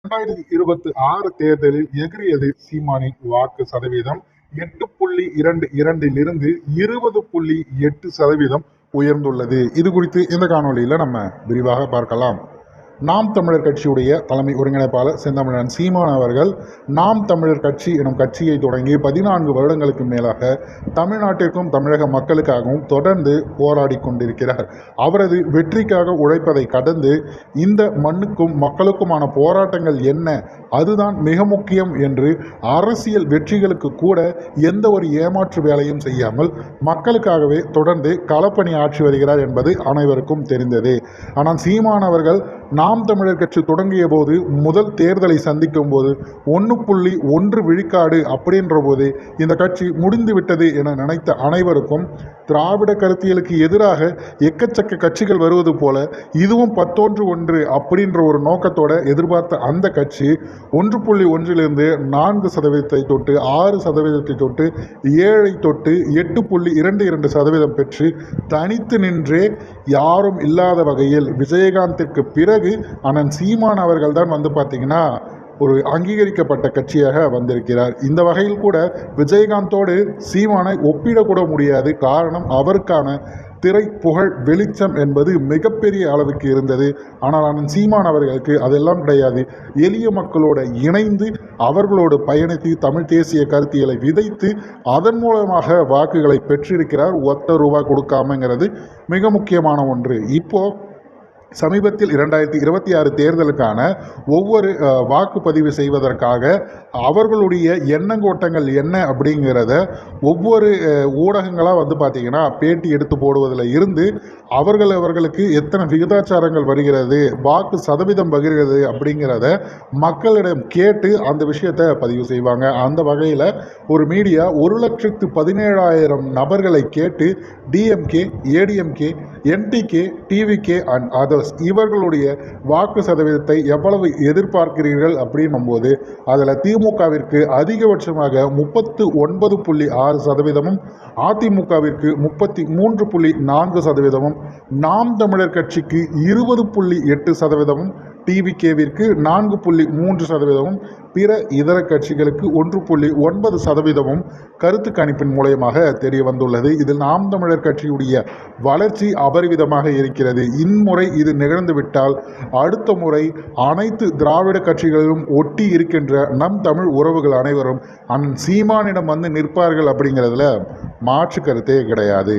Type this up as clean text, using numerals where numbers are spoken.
2026 தேர்தலில் எகிரியது சீமானின் வாக்கு சதவீதம் 8.22 20.8% உயர்ந்துள்ளது. இது குறித்து இந்த காணொலியில நம்ம விரிவாக பார்க்கலாம். நாம் தமிழர் கட்சியுடைய தலைமை ஒருங்கிணைப்பாளர் செந்தமிழன் சீமான் அவர்கள் நாம் தமிழர் கட்சி எனும் கட்சியை தொடங்கி 14 வருடங்களுக்கு மேலாக தமிழ்நாட்டிற்கும் தமிழக மக்களுக்காகவும் தொடர்ந்து போராடி கொண்டிருக்கிறார். அவரது வெற்றிக்காக உழைப்பதை கடந்து இந்த மண்ணுக்கும் மக்களுக்குமான போராட்டங்கள் என்ன, அதுதான் மிக முக்கியம் என்று அரசியல் வெற்றிகளுக்கு கூட எந்த ஒரு ஏமாற்று வேலையும் செய்யாமல் மக்களுக்காகவே தொடர்ந்து களப்பணி ஆற்றி வருகிறார் என்பது அனைவருக்கும் தெரிந்தது. ஆனால் சீமான் அவர்கள் நாம் தமிழர் கட்சி தொடங்கிய போது முதல் தேர்தலை சந்திக்கும் போது 1.1 விழுக்காடு அப்படின்ற போது இந்த கட்சி முடிந்து விட்டது என நினைத்த அனைவருக்கும் திராவிட கருத்தியலுக்கு எதிராக எக்கச்சக்க கட்சிகள் வருவது போல இதுவும் 11 அப்படின்ற ஒரு நோக்கத்தோட எதிர்பார்த்த அந்த கட்சி 1.1 4% தொட்டு 6% தொட்டு 7 தொட்டு 8.22% பெற்று தனித்து நின்றே யாரும் இல்லாத வகையில் விஜயகாந்திற்கு பிறகு அண்ணன் சீமான் அவர்கள் தான் பார்த்தீங்கன்னா ஒரு அங்கீகரிக்கப்பட்ட கட்சியாக வந்திருக்கிறார். இந்த வகையில் கூட விஜயகாந்தோடு சீமானை ஒப்பிடக்கூட முடியாது. காரணம், அவருக்கான திரை புகழ் வெளிச்சம் என்பது மிகப்பெரிய அளவுக்கு இருந்தது. ஆனால் அண்ணன் சீமான் அவர்களுக்கு அதெல்லாம் கிடையாது. எளிய மக்களோடு இணைந்து அவர்களோடு பயணித்து தமிழ் தேசிய கருத்தியலை விதைத்து அதன் மூலமாக வாக்குகளை பெற்றிருக்கிறார். ₹1 கொடுக்காமங்கிறது மிக முக்கியமான ஒன்று. இப்போ சமீபத்தில் 2026 தேர்தலுக்கான ஒவ்வொரு வாக்குப்பதிவு செய்வதற்காக அவர்களுடைய எண்ணங்கோட்டங்கள் என்ன அப்படிங்கிறத ஒவ்வொரு ஊடகங்களாக பார்த்தீங்கன்னா பேட்டி எடுத்து போடுவதில் இருந்து அவர்களுக்கு எத்தனை விகிதாச்சாரங்கள் வருகிறது, வாக்கு சதவீதம் வருகிறது அப்படிங்கிறத மக்களிடம் கேட்டு அந்த விஷயத்தை பதிவு செய்வாங்க. அந்த வகையில் ஒரு மீடியா 1,17,000 நபர்களை கேட்டு DMK, ADMK, NTK, TVK and others இவர்களுடைய வாக்கு சதவீதத்தை எவ்வளவு எதிர்பார்க்கிறீர்கள் அப்படின்னும் போது அதில் திமுகவிற்கு அதிகபட்சமாக 39.6%, அதிமுகவிற்கு 33.4%, நாம் தமிழர் கட்சிக்கு 20.8%, டிவிகேவிற்கு 4.3%, பிற இதர கட்சிகளுக்கு 1.9% கருத்து கணிப்பின் மூலமாக தெரிய வந்துள்ளது. இதில் நாம் தமிழர் கட்சியுடைய வளர்ச்சி அபரிவிதமாக இருக்கிறது. இம்முறை இது நிகழ்ந்துவிட்டால் அடுத்த முறை அனைத்து திராவிட கட்சிகளிலும் ஒட்டி இருக்கின்ற நம் தமிழ் உறவுகள் அனைவரும் சீமானிடம் நிற்பார்கள் அப்படிங்கிறதுல மாற்று கருத்தே கிடையாது.